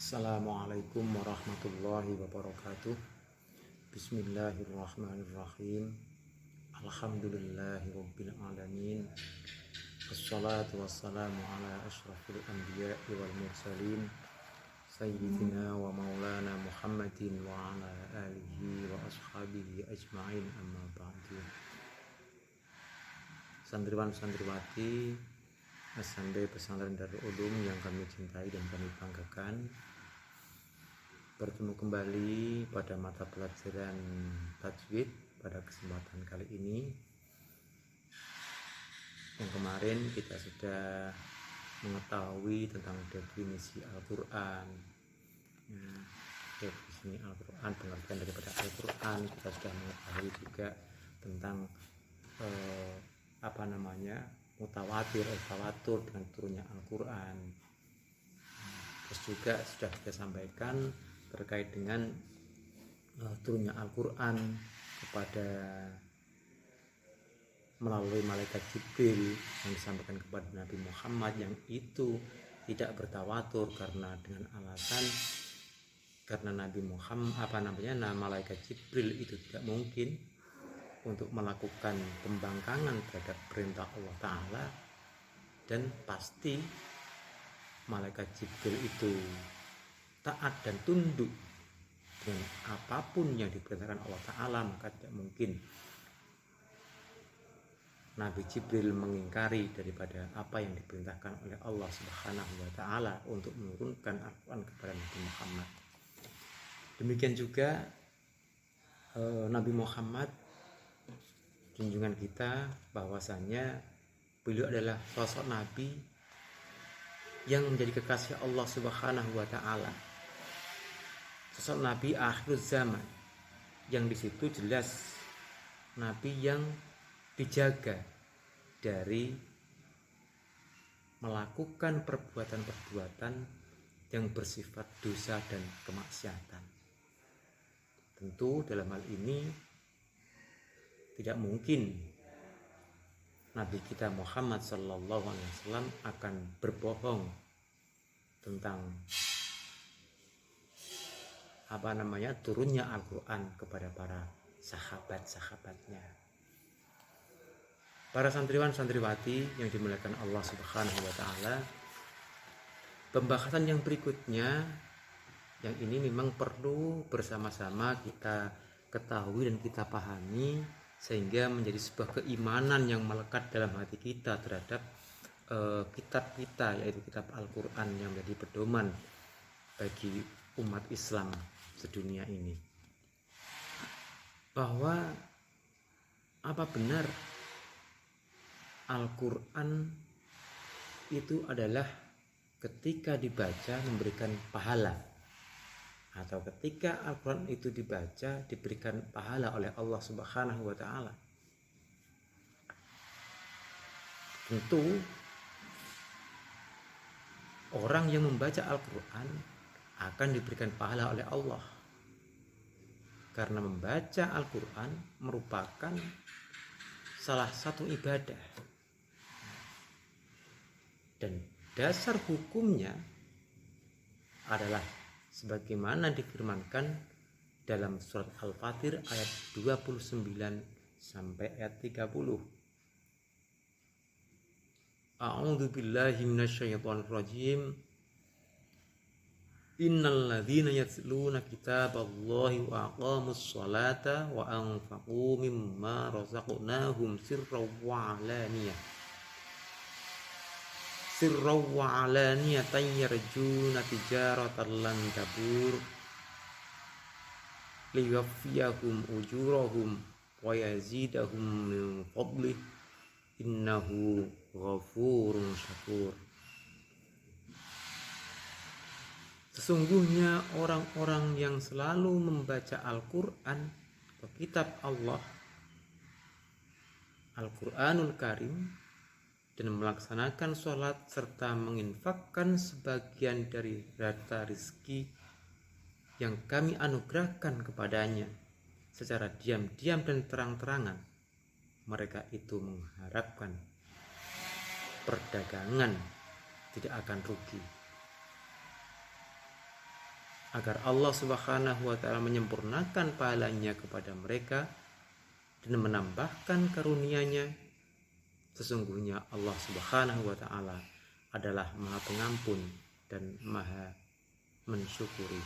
Assalamualaikum warahmatullahi wabarakatuh. Bismillahirrahmanirrahim. Alhamdulillahirabbil alamin. Wassalatu wassalamu ala asyrafil anbiya'i wal mursalin sayyidina wa maulana Muhammadin wa ala alihi wa ashabihi ajma'in, amma ba'du. Santriwan-santriwati Asande Pesantren Darul Ulum yang kami cintai dan kami banggakan, bertemu kembali pada mata pelajaran tajwid pada kesempatan kali ini. Yang kemarin kita sudah mengetahui tentang definisi Al-Quran, definisi Al-Quran, pengertian daripada Al-Quran. Kita sudah mengetahui juga tentang mutawatir, tawatur dengan turunnya Al-Quran. Terus juga sudah kita sampaikan terkait dengan turunnya Al-Quran kepada melalui malaikat Jibril yang disampaikan kepada Nabi Muhammad, yang itu tidak bertawatur karena dengan alasan karena Nabi Muhammad malaikat Jibril itu tidak mungkin untuk melakukan pembangkangan terhadap perintah Allah Ta'ala, dan pasti malaikat Jibril itu taat dan tunduk dengan apapun yang diperintahkan Allah Ta'ala. Maka tidak mungkin Nabi Jibril mengingkari daripada apa yang diperintahkan oleh Allah Subhanahu wa Ta'ala untuk menurunkan Al-Quran kepada Nabi Muhammad. Demikian juga Nabi Muhammad, junjungan kita, bahwasanya beliau adalah sosok Nabi yang menjadi kekasih Allah Subhanahu wa Ta'ala, sosok Nabi akhir zaman, yang di situ jelas Nabi yang dijaga dari melakukan perbuatan-perbuatan yang bersifat dosa dan kemaksiatan. Tentu dalam hal ini tidak mungkin Nabi kita Muhammad sallallahu alaihi wasallam akan berbohong tentang turunnya Al-Quran kepada para sahabat-sahabatnya. Para santriwan-santriwati yang dimuliakan Allah Subhanahu wa Ta'ala, pembahasan yang berikutnya yang ini memang perlu bersama-sama kita ketahui dan kita pahami, sehingga menjadi sebuah keimanan yang melekat dalam hati kita terhadap kitab kita, yaitu kitab Al-Quran, yang menjadi pedoman bagi umat Islam sedunia ini. Bahwa apa benar Al-Quran itu adalah ketika dibaca memberikan pahala, atau ketika Al-Quran itu dibaca diberikan pahala oleh Allah Subhanahu wa Ta'ala? Tentu orang yang membaca Al-Quran akan diberikan pahala oleh Allah, karena membaca Al-Quran merupakan salah satu ibadah, dan dasar hukumnya adalah sebagaimana difirmankan dalam surat Al-Fatir ayat 29 sampai ayat 30. A'udzu billahi minasyaitonir rajim. Innal ladzina yatluna kitaballahi wa aqamus sholata wa anfaqu mimma razaqnahum sirran wa alaniyatan yarjuna tijaratan lan tabur liwaffiyahum ujurahum wa yazidahum min fadlih innahu ghafurun syakur. Sesungguhnya orang-orang yang selalu membaca Al-Quran atau kitab Allah, Al-Quranul Karim, dan melaksanakan sholat serta menginfakkan sebagian dari harta rizki yang kami anugerahkan kepadanya secara diam-diam dan terang-terangan, mereka itu mengharapkan perdagangan tidak akan rugi. agar Allah Subhanahu wa taala menyempurnakan pahalanya kepada mereka dan menambahkan karunia-Nya. Sesungguhnya Allah Subhanahu wa taala adalah Maha Pengampun dan Maha Mensyukuri.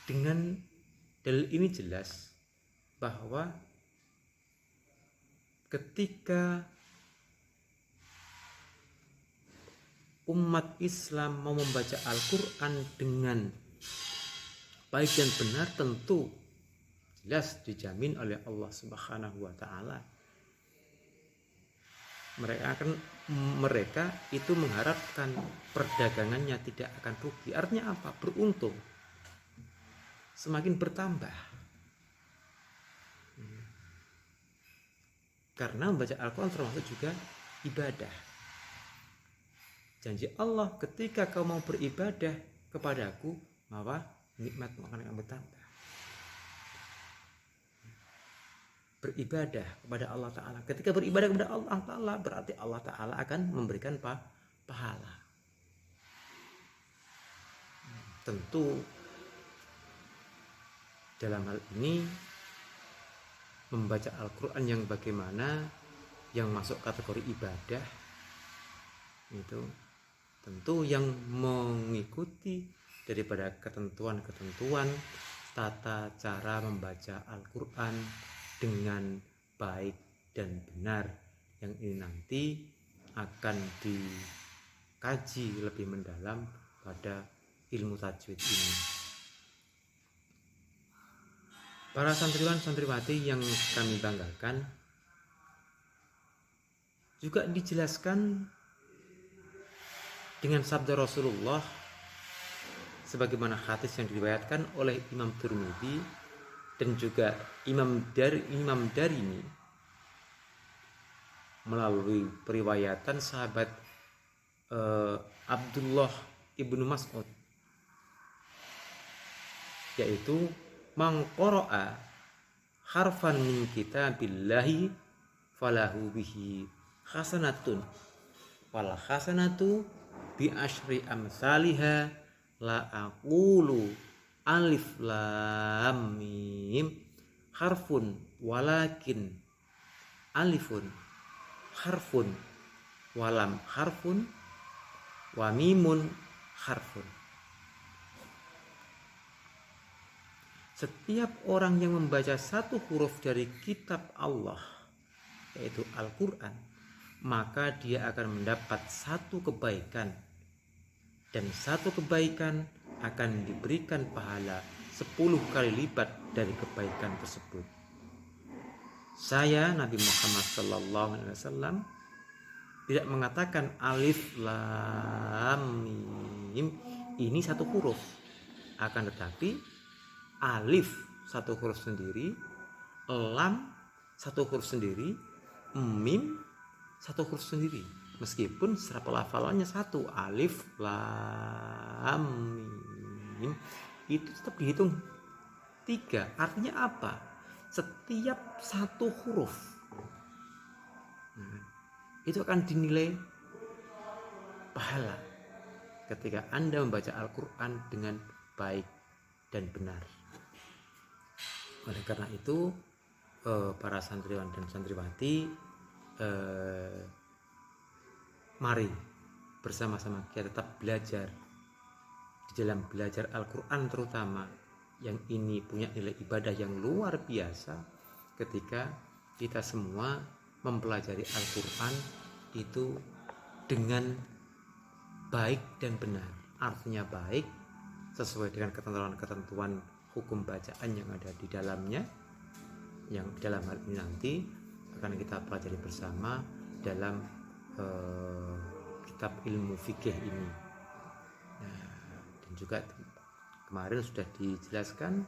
Dengan dalil ini jelas bahwa ketika umat Islam mau membaca Al-Quran dengan baik dan benar, tentu jelas dijamin oleh Allah Subhanahu wa taala. Mereka itu mengharapkan perdagangannya tidak akan rugi. Artinya apa? Beruntung. Semakin bertambah. Karena membaca Al-Quran termasuk juga ibadah. Janji Allah, ketika kau mau beribadah kepadaku, maka nikmatmu akan bertambah. Beribadah kepada Allah Ta'ala. Ketika beribadah kepada Allah Ta'ala, berarti Allah Ta'ala akan memberikan pahala. Tentu dalam hal ini membaca Al-Quran yang bagaimana, yang masuk kategori ibadah, itu tentu yang mengikuti daripada ketentuan-ketentuan tata cara membaca Al-Quran dengan baik dan benar, yang ini nanti akan dikaji lebih mendalam pada ilmu tajwid ini. Para santriwan santriwati yang kami banggakan, juga dijelaskan dengan sabda Rasulullah sebagaimana hadis yang diriwayatkan oleh Imam Tirmidzi dan juga Imam Darimi melalui periwayatan sahabat Abdullah ibnu Mas'ud, yaitu mangqara'a harfan min kitabillahi falahu bihi hasanatun wal hasanatu bi asyri amsalihha la aqulu alif lam mim harfun walakin alifun harfun walam harfun wa mimun harfun. Setiap orang yang membaca satu huruf dari kitab Allah, yaitu Al-Quran, maka dia akan mendapat satu kebaikan, dan satu kebaikan akan diberikan pahala 10 kali lipat dari kebaikan tersebut. Saya, Nabi Muhammad SAW, tidak mengatakan alif lam mim ini satu huruf, akan tetapi alif satu huruf sendiri, lam satu huruf sendiri, mim satu huruf sendiri, meskipun secara pelafalannya satu, alif lam mim, itu tetap dihitung 3. Artinya apa? Setiap satu huruf itu akan dinilai pahala ketika Anda membaca Al-Quran dengan baik dan benar. Oleh karena itu, para santriwan dan santriwati, mari bersama-sama kita tetap belajar di dalam belajar Al-Quran, terutama yang ini punya nilai ibadah yang luar biasa. Ketika kita semua mempelajari Al-Quran itu dengan baik dan benar, artinya baik sesuai dengan ketentuan hukum bacaan yang ada di dalamnya, yang dalam hal ini nanti akan kita pelajari bersama dalam kitab ilmu fikih ini. Dan juga kemarin sudah dijelaskan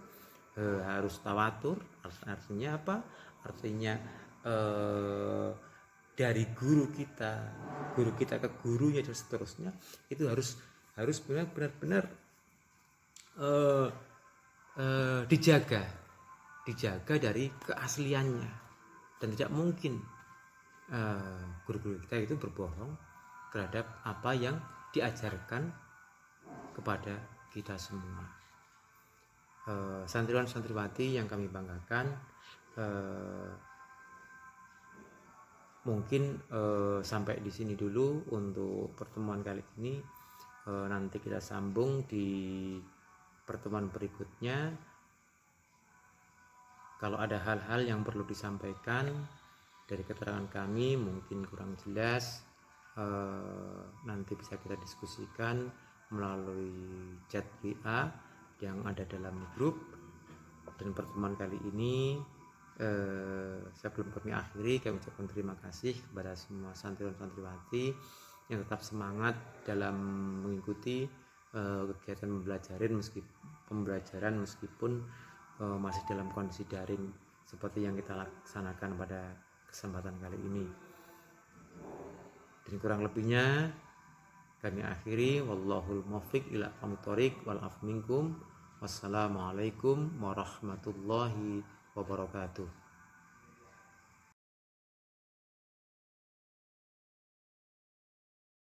harus tawatur. Artinya apa? Artinya dari guru kita ke gurunya dan seterusnya, itu harus benar-benar dijaga dari keasliannya, dan tidak mungkin guru-guru kita itu berbohong terhadap apa yang diajarkan kepada kita semua. Santriwan santriwati yang kami banggakan, mungkin sampai di sini dulu untuk pertemuan kali ini. Nanti kita sambung di pertemuan berikutnya. Kalau ada hal-hal yang perlu disampaikan dari keterangan kami mungkin kurang jelas, nanti bisa kita diskusikan melalui chat WA yang ada dalam grup. Dan pertemuan kali ini sebelum kami akhiri, kami ucapkan terima kasih kepada semua santriwan santriwati yang tetap semangat dalam mengikuti kegiatan pembelajaran meskipun masih dalam kondisi daring seperti yang kita laksanakan pada kesempatan kali ini. Dan kurang lebihnya kami akhiri, wallahul muwaffiq ila aqwamit thoriq wal afu minkum. Wassalamualaikum warahmatullahi wabarakatuh.